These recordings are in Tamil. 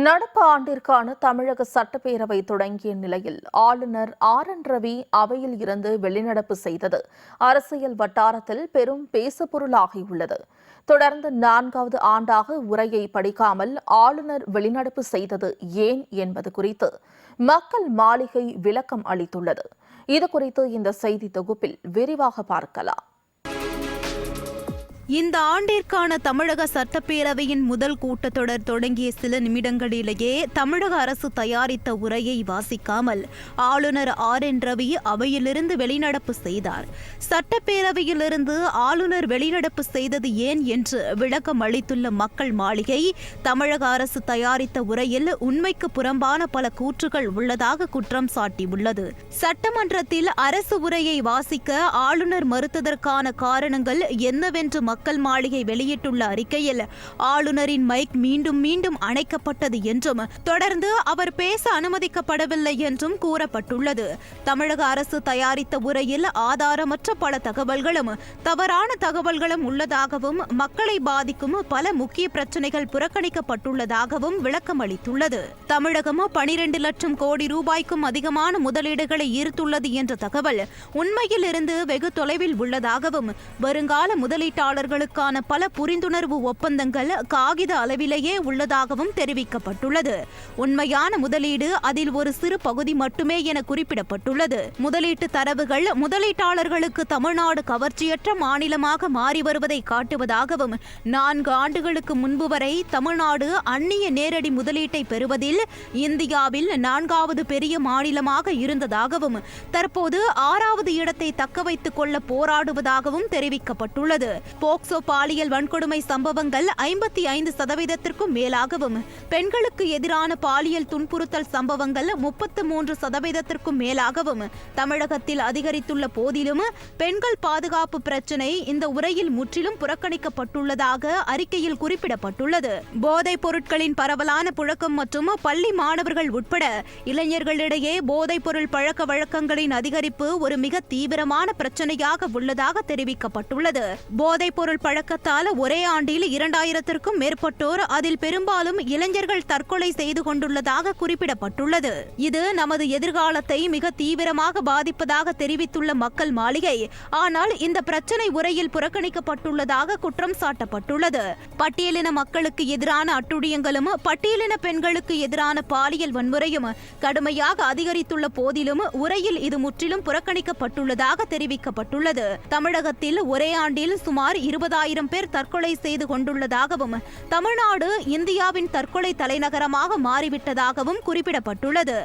நடப்பு ஆண்டிற்கான தமிழக சட்டப்பேரவை தொடங்கிய நிலையில் ஆளுநர் RN ரவி அவையில் இருந்து வெளிநடப்பு செய்தது அரசியல் வட்டாரத்தில் பெரும் பேசுபொருளாகியுள்ளது. தொடர்ந்து 4வது ஆண்டாக உரையை படிக்காமல் ஆளுநர் வெளிநடப்பு செய்தது ஏன் என்பது குறித்து மக்கள் மாளிகை விளக்கம் அளித்துள்ளது. இதுகுறித்து இந்த செய்தி தொகுப்பில் விரிவாக பார்க்கலாம். இந்த ஆண்டிற்கான தமிழக சட்டப்பேரவையின் முதல் கூட்டத்தொடர் தொடங்கிய சில நிமிடங்களிலேயே தமிழக அரசு தயாரித்த உரையை வாசிக்காமல் ஆளுநர் RN ரவி அவையிலிருந்து வெளிநடப்பு செய்தார். சட்டப்பேரவையிலிருந்து ஆளுநர் வெளிநடப்பு செய்தது ஏன் என்று விளக்கம் அளித்துள்ள மக்கள் மாளிகை, தமிழக அரசு தயாரித்த உரையில் உண்மைக்கு புறம்பான பல கூற்றுகள் உள்ளதாக குற்றம் சாட்டியுள்ளது. சட்டமன்றத்தில் அரசு உரையை வாசிக்க ஆளுநர் மறுத்ததற்கான காரணங்கள் என்னவென்று மக்கள் மாளிகை வெளியிட்டுள்ள அறிக்கையில், ஆளுநரின் மைக் மீண்டும் மீண்டும் அணைக்கப்பட்டது என்றும் தொடர்ந்து அவர் பேச அனுமதிக்கப்படவில்லை என்றும் கூறப்பட்டுள்ளது. தமிழக அரசு தயாரித்த உரையில் ஆதாரமற்ற பல தகவல்களும் தவறான தகவல்களும் உள்ளதாகவும் மக்களை பாதிக்கும் பல முக்கிய பிரச்சினைகள் புறக்கணிக்கப்பட்டுள்ளதாகவும் விளக்கம் அளித்துள்ளது. தமிழகம் 12 லட்சம் கோடி ரூபாய்க்கும் அதிகமான முதலீடுகளை ஈர்த்துள்ளது என்ற தகவல் உண்மையில் இருந்து வெகு தொலைவில் உள்ளதாகவும் வருங்கால முதலீட்டாளர்களுக்கான பல புரிந்துணர்வு ஒப்பந்தங்கள் காகித அளவிலேயே உள்ளதாகவும் தெரிவிக்கப்பட்டுள்ளது. உண்மையான முதலீடு அதில் ஒரு சிறு பகுதி மட்டுமே என குறிப்பிடப்பட்டுள்ளது. முதலீட்டு தரவுகள் முதலீட்டாளர்களுக்கு தமிழ்நாடு கவர்ச்சியற்ற மாநிலமாக மாறி வருவதை காட்டுவதாகவும் 4 ஆண்டுகளுக்கு முன்பு வரை தமிழ்நாடு அந்நிய நேரடி முதலீட்டை பெறுவதில் இந்தியாவில் 4வது பெரிய மாநிலமாக இருந்ததாகவும் தற்போது 6வது இடத்தை தக்க வைத்துக் கொள்ள போராடுவதாகவும் தெரிவிக்கப்பட்டுள்ளது. போக்சோ பாலியல் வன்கொடுமை சம்பவங்கள் 55% மேலாகவும், பெண்களுக்கு எதிரான பாலியல் துன்புறுத்தல் சம்பவங்கள் 33% மேலாகவும் தமிழகத்தில் அதிகரித்துள்ள போதிலும் பெண்கள் பாதுகாப்பு பிரச்சினை இந்த உரையில் முற்றிலும் புறக்கணிக்கப்பட்டுள்ளதாக அறிக்கையில் குறிப்பிடப்பட்டுள்ளது. போதைப் பொருட்களின் பரவலான புழக்கம் மற்றும் பள்ளி மாணவர்கள் உட்பட இளைஞர்களிடையே போதைப் பொருள் பழக்க வழக்கங்களின் அதிகரிப்பு ஒரு மிக தீவிரமான பிரச்சனையாக உள்ளதாக தெரிவிக்கப்பட்டுள்ளது. போதைப் பொருள் பழக்கத்தால் ஒரே ஆண்டில் 2000க்கும் மேற்பட்டோர், அதில் பெரும்பாலும் இளைஞர்கள் தற்கொலை செய்து கொண்டுள்ளதாக குறிப்பிடப்பட்டுள்ளது. இது நமது எதிர்காலத்தை மிக தீவிரமாக பாதிப்பதாக தெரிவித்துள்ள மக்கள் மாளிகை, ஆனால் இந்த பிரச்சனை உரையில் புறக்கணிக்கப்பட்டுள்ளதாக குற்றம் சாட்டப்பட்டுள்ளது. பட்டியலின மக்களுக்கு எதிரான அட்டுழியங்களும் பட்டியலின பெண்களுக்கு எதிரான பாலியல் வன்முறையும் கடுமையாக அதிகரித்துள்ள போதிலும் உரையில் இது முற்றிலும் புறக்கணிக்கப்பட்டுள்ளதாக தெரிவிக்கப்பட்டுள்ளது. தமிழகத்தில் ஒரே ஆண்டில் சுமார் 20,000 பேர் தற்கொலை செய்து கொண்டுள்ளதாகவும் தமிழ்நாடு இந்தியாவின் தற்கொலை தலைநகரமாக மாறிவிட்டதாகவும் குறிப்பிடப்பட்டுள்ளது.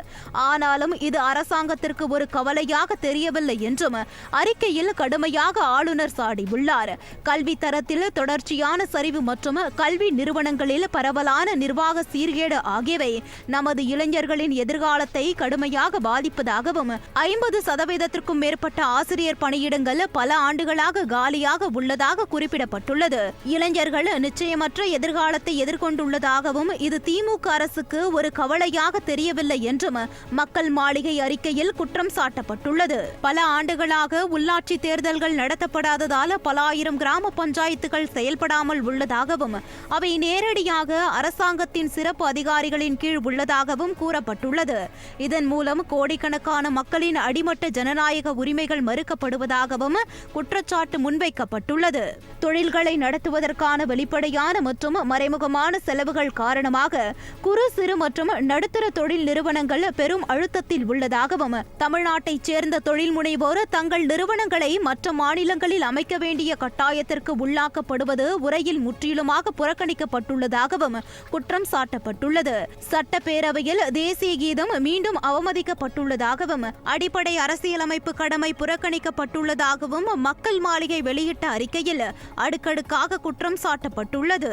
ஆனாலும் இது அரசாங்கத்திற்கு ஒரு கவலையாக தெரியவில்லை என்றும் அறிக்கையில் கடுமையாக ஆளுநர் சாடியுள்ளார். கல்வி தரத்தில் தொடர்ச்சியான சரிவு மற்றும் கல்வி நிறுவனங்களில் பரவலான நிர்வாக சீர்கேடு ஆகியவை நமது இளைஞர்களின் எதிர்காலத்தை கடுமையாக பாதிப்பதாகவும் 50%க்கும் மேற்பட்ட ஆசிரியர் பணியிடங்கள் பல ஆண்டுகளாக காலியாக உள்ளதாக குறிப்பிடப்பட்டுள்ளது. இளைஞர்கள் நிச்சயமற்ற எதிர்காலத்தை எதிர்கொண்டுள்ளதாகவும் இது திமுக அரசுக்கு ஒரு கவலையாக தெரியவில்லை என்றும் மக்கள் மாளிகை அறிக்கையில் குற்றம் சாட்டப்பட்டுள்ளது. பல ஆண்டுகளாக உள்ளாட்சி தேர்தல்கள் நடத்தப்படாததால் பல ஆயிரம் கிராம பஞ்சாயத்துகள் செயல்படாமல் உள்ளதாகவும் அவை நேரடியாக அரசாங்கத்தின் சிறப்பு அதிகாரிகளின் கீழ் உள்ளதாகவும் கூறப்பட்டுள்ளது. இதன் மூலம் கோடிக்கணக்கான மக்களின் அடிமட்ட ஜனநாயக உரிமைகள் மறுக்கப்படுவதாகவும் குற்றச்சாட்டு முன்வைக்கப்பட்டுள்ளது. தொழில்களை நடத்துவதற்கான வெளிப்படையான மற்றும் மறைமுகமான செலவுகள் காரணமாக குறு சிறு மற்றும் நடுத்தர தொழில் நிறுவனங்கள் பெரும் அழுத்தத்தில் உள்ளதாகவும் தமிழ்நாட்டைச் சேர்ந்த தொழில் முனைவோர் தங்கள் நிறுவனங்களை மற்ற மாநிலங்களில் அமைக்க வேண்டிய கட்டாயத்திற்கு உள்ளாக்கப்படுவது உரையில் முற்றிலுமாக புறக்கணிக்கப்பட்டுள்ளதாகவும் குற்றம் சாட்டப்பட்டுள்ளது. சட்டப்பேரவையில் தேசிய கீதம் மீண்டும் அவமதிக்கப்பட்டுள்ளதாகவும் அடிப்படை அரசியலமைப்பு கடமை புறக்கணிக்கப்பட்டுள்ளதாகவும் மக்கள் மாளிகை வெளியிட்ட அறிக்கையில் அடுக்கடுக்காக குற்றம் சாட்டப்பட்டுள்ளது.